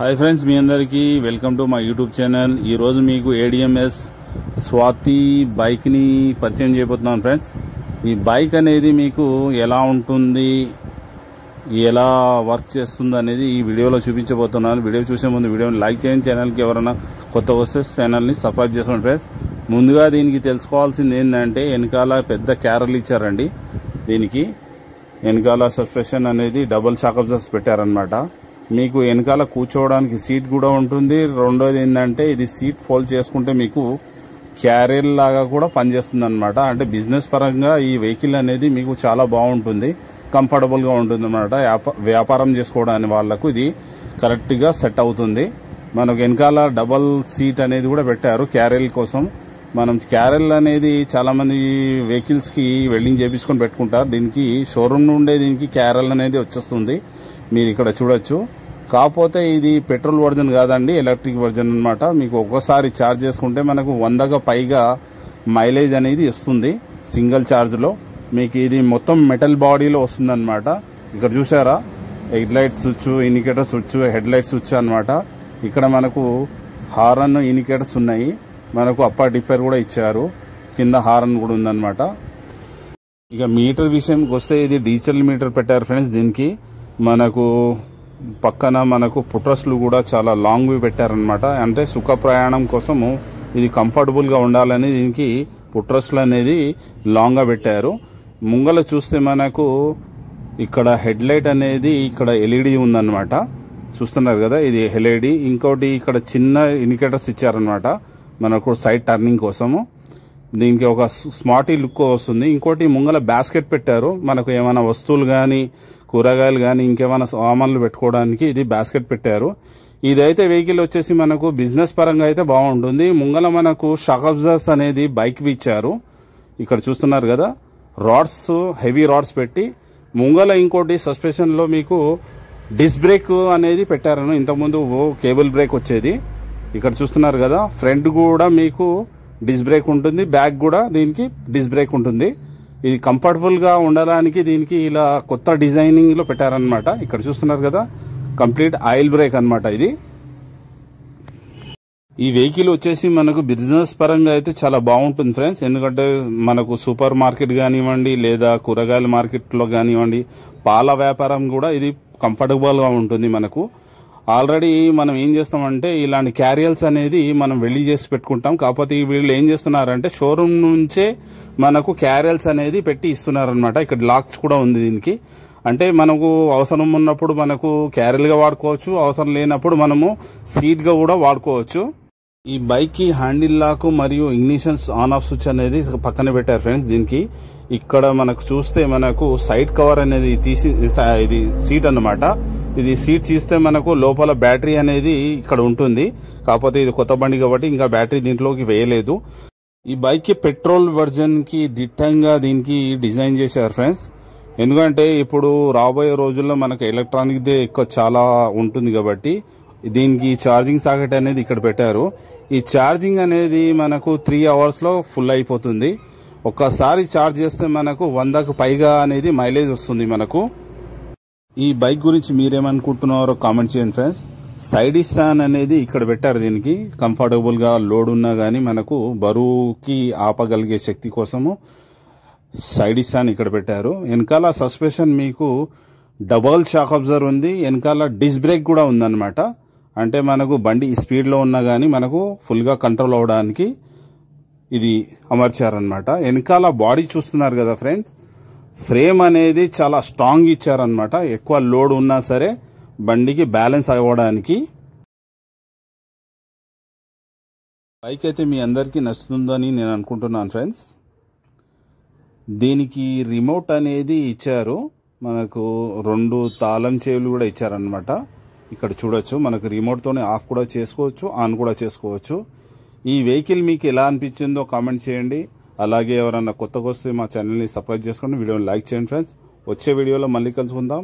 Hi friends, మీ అందరికీ welcome to my YouTube channel. ఈరోజు మీకు ADMS స్వాతి బైక్ని పరిచయం చేయబోతున్నాను ఫ్రెండ్స్. ఈ బైక్ అనేది మీకు ఎలా ఉంటుంది, ఎలా వర్క్ చేస్తుంది అనేది ఈ వీడియోలో చూపించబోతున్నాను. వీడియో చూసే ముందు వీడియోని లైక్ చేయండి. ఛానల్కి ఎవరైనా కొత్త వస్తే ఛానల్ని సబ్స్క్రైబ్ చేసుకోండి ఫ్రెండ్స్. ముందుగా దీనికి తెలుసుకోవాల్సింది ఏంటంటే, వెనకాల పెద్ద క్యారల్ ఇచ్చారండి. దీనికి వెనకాల సస్పెన్షన్ అనేది డబుల్ షాక్ అబ్జర్వర్స్ పెట్టారనమాట. మీకు వెనకాల కూర్చోవడానికి సీట్ కూడా ఉంటుంది. రెండోది ఏంటంటే, ఇది సీట్ ఫోల్డ్ చేసుకుంటే మీకు క్యారియర్ లాగా కూడా పనిచేస్తుంది అనమాట. అంటే బిజినెస్ పరంగా ఈ వెహికల్ అనేది మీకు చాలా బాగుంటుంది, కంఫర్టబుల్గా ఉంటుంది అనమాట. వ్యాపారం చేసుకోవడానికి వాళ్ళకు ఇది కరెక్ట్గా సెట్ అవుతుంది. మనకు వెనకాల డబల్ సీట్ అనేది కూడా పెట్టారు క్యారియర్ కోసం. మనం క్యారియర్ అనేది చాలా మంది వెహికల్స్ కి వెల్డింగ్ చేయించుకొని పెట్టుకుంటారు. దీనికి షోరూమ్ నుండే దీనికి క్యారియర్ అనేది వచ్చేస్తుంది, మీరు ఇక్కడ చూడొచ్చు. కాకపోతే ఇది పెట్రోల్ వర్జన్ కాదండి, ఎలక్ట్రిక్ వర్జన్ అనమాట. మీకు ఒక్కసారి ఛార్జ్ చేసుకుంటే మనకు 100కు పైగా మైలేజ్ అనేది ఇస్తుంది సింగిల్ ఛార్జ్లో. మీకు ఇది మొత్తం మెటల్ బాడీలో వస్తుంది అనమాట. ఇక్కడ చూసారా, head light switch, indicator switch, head light switch అనమాట. ఇక్కడ మనకు హారన్ ఇండికేటర్స్ ఉన్నాయి. మనకు అప్పర్ డిప్పర్ కూడా ఇచ్చారు, కింద హారన్ కూడా ఉందన్నమాట. ఇక మీటర్ విషయంకి వస్తే, ఇది డిజిటల్ మీటర్ పెట్టారు ఫ్రెండ్స్. దీనికి మనకు పక్కన మనకు పుట్రస్లు కూడా చాలా లాంగ్ పెట్టారనమాట. అంటే సుఖ ప్రయాణం కోసము ఇది కంఫర్టబుల్గా ఉండాలని దీనికి పుట్రస్లు అనేది లాంగ్గా పెట్టారు. ముంగల చూస్తే మనకు ఇక్కడ హెడ్ లైట్ అనేది ఇక్కడ LED ఉందన్నమాట. చూస్తున్నారు కదా, ఇది LED. ఇంకోటి ఇక్కడ చిన్న ఇండికేటర్స్ ఇచ్చారనమాట మనకు సైడ్ టర్నింగ్ కోసము. దీనికి ఒక స్మార్టీ లుక్ వస్తుంది. ఇంకోటి ముంగల బాస్కెట్ పెట్టారు. మనకు ఏమైనా వస్తువులు కానీ, కూరగాయలు కానీ, ఇంకేమైనా సామాన్లు పెట్టుకోవడానికి ఇది బాస్కెట్ పెట్టారు. ఇదైతే వెహికల్ వచ్చేసి మనకు బిజినెస్ పరంగా అయితే బాగుంటుంది. ముంగల మనకు షాక్ అబ్జర్వర్స్ అనేది బైక్ ఇచ్చారు. ఇక్కడ చూస్తున్నారు కదా, రాడ్స్, హెవీ రాడ్స్ పెట్టి ముంగల. ఇంకోటి సస్పెన్షన్ లో మీకు డిస్క్ బ్రేక్ అనేది పెట్టారు. ఇంతకుముందు కేబుల్ బ్రేక్ వచ్చేది. ఇక్కడ చూస్తున్నారు కదా, ఫ్రంట్ కూడా మీకు డిస్క్ బ్రేక్ ఉంటుంది, బ్యాక్ కూడా దీనికి డిస్క్ బ్రేక్ ఉంటుంది. ఇది కంఫర్టబుల్ గా ఉండడానికి దీనికి ఇలా కొత్త డిజైనింగ్ లో పెట్టారనమాట. ఇక్కడ చూస్తున్నారు కదా, కంప్లీట్ ఆయిల్ బ్రేక్ అనమాట ఇది. ఈ వెహికల్ వచ్చేసి మనకు బిజినెస్ పరంగా అయితే చాలా బాగుంటుంది ఫ్రెండ్స్. ఎందుకంటే మనకు సూపర్ మార్కెట్ కానివ్వండి, లేదా కూరగాయల మార్కెట్లో కానివ్వండి, పాల వ్యాపారం కూడా ఇది కంఫర్టబుల్ గా ఉంటుంది మనకు. ఆల్రెడీ మనం ఏం చేస్తామంటే, ఇలాంటి క్యారియర్స్ అనేది మనం వెళ్లి చేసి పెట్టుకుంటాం. కాకపోతే వీళ్ళు ఏం చేస్తున్నారంటే, షోరూమ్ నుంచే మనకు క్యారియర్స్ అనేది పెట్టి ఇస్తున్నారనమాట. ఇక్కడ లాక్స్ కూడా ఉంది దీనికి. అంటే మనకు అవసరం ఉన్నప్పుడు మనకు క్యారియర్గా వాడుకోవచ్చు, అవసరం లేనప్పుడు మనము సీట్ గా కూడా వాడుకోవచ్చు. ఈ బైక్ కి హ్యాండిల్ లాక్ మరియు ఇగ్నిషన్ ఆన్ ఆఫ్ స్విచ్ అనేది పక్కన పెట్టారు ఫ్రెండ్స్. దీనికి ఇక్కడ మనకు చూస్తే మనకు సైడ్ కవర్ అనేది తీసి, ఇది సీట్ అన్నమాట. ఇది సీట్ తీస్తే మనకు లోపల బ్యాటరీ అనేది ఇక్కడ ఉంటుంది. కాకపోతే ఇది కొత్త బండి కాబట్టి ఇంకా బ్యాటరీ దీంట్లోకి వేయలేదు. ఈ బైక్ కి పెట్రోల్ వర్జన్ కి దిట్టంగా దీనికి డిజైన్ చేశారు ఫ్రెండ్స్. ఎందుకంటే ఇప్పుడు రాబోయే రోజుల్లో మనకు ఎలక్ట్రానిక్ దే ఎక్కువ చాలా ఉంటుంది కాబట్టి దీనికి ఛార్జింగ్ సాకెట్ అనేది ఇక్కడ పెట్టారు. ఈ ఛార్జింగ్ అనేది మనకు 3 hours లో ఫుల్ అయిపోతుంది. ఒక్కసారి ఛార్జ్ చేస్తే మనకు 100కు పైగా అనేది మైలేజ్ వస్తుంది మనకు. ఈ బైక్ గురించి మీరేమనుకుంటున్నారో కామెంట్ చేయండి ఫ్రెండ్స్. సైడ్ స్టాండ్ అనేది ఇక్కడ పెట్టారు. దీనికి కంఫర్టబుల్ గా లోడ్ ఉన్నా గానీ మనకు బరువుకి ఆపగలిగే శక్తి కోసము సైడ్ స్టాండ్ ఇక్కడ పెట్టారు. వెనకాల సస్పెన్షన్ మీకు డబల్ షాక్ అబ్జర్వర్ ఉంది. వెనకాల డిస్క్ బ్రేక్ కూడా ఉందన్నమాట. అంటే మనకు బండి స్పీడ్ లో ఉన్నా గానీ మనకు ఫుల్ గా కంట్రోల్ అవడానికి ఇది అమర్చారనమాట. వెనకాల బాడీ చూస్తున్నారు కదా ఫ్రెండ్స్, ఫ్రేమ్ అనేది చాలా స్ట్రాంగ్ ఇచ్చారనమాట. ఎక్కువ లోడ్ ఉన్నా సరే బండికి బ్యాలెన్స్ అవ్వడానికి. బైక్ అయితే మీ అందరికీ నచ్చుతుందని నేను అనుకుంటున్నాను ఫ్రెండ్స్. దీనికి రిమోట్ అనేది ఇచ్చారు. మనకు 2 తాళం చెవులు కూడా ఇచ్చారనమాట. ఇక్కడ చూడొచ్చు, మనకు రిమోట్ తోనే ఆఫ్ కూడా చేసుకోవచ్చు, ఆన్ కూడా చేసుకోవచ్చు. ఈ వెహికల్ మీకు ఎలా అనిపించిందో కామెంట్ చేయండి. అలాగే ఎవరన్నా కొత్తగా వస్తే మా ఛానల్ని సబ్స్క్రైబ్ చేసుకోండి, వీడియోని లైక్ చేయండి ఫ్రెండ్స్. వచ్చే వీడియోలో మళ్ళీ కలుసుకుందాం.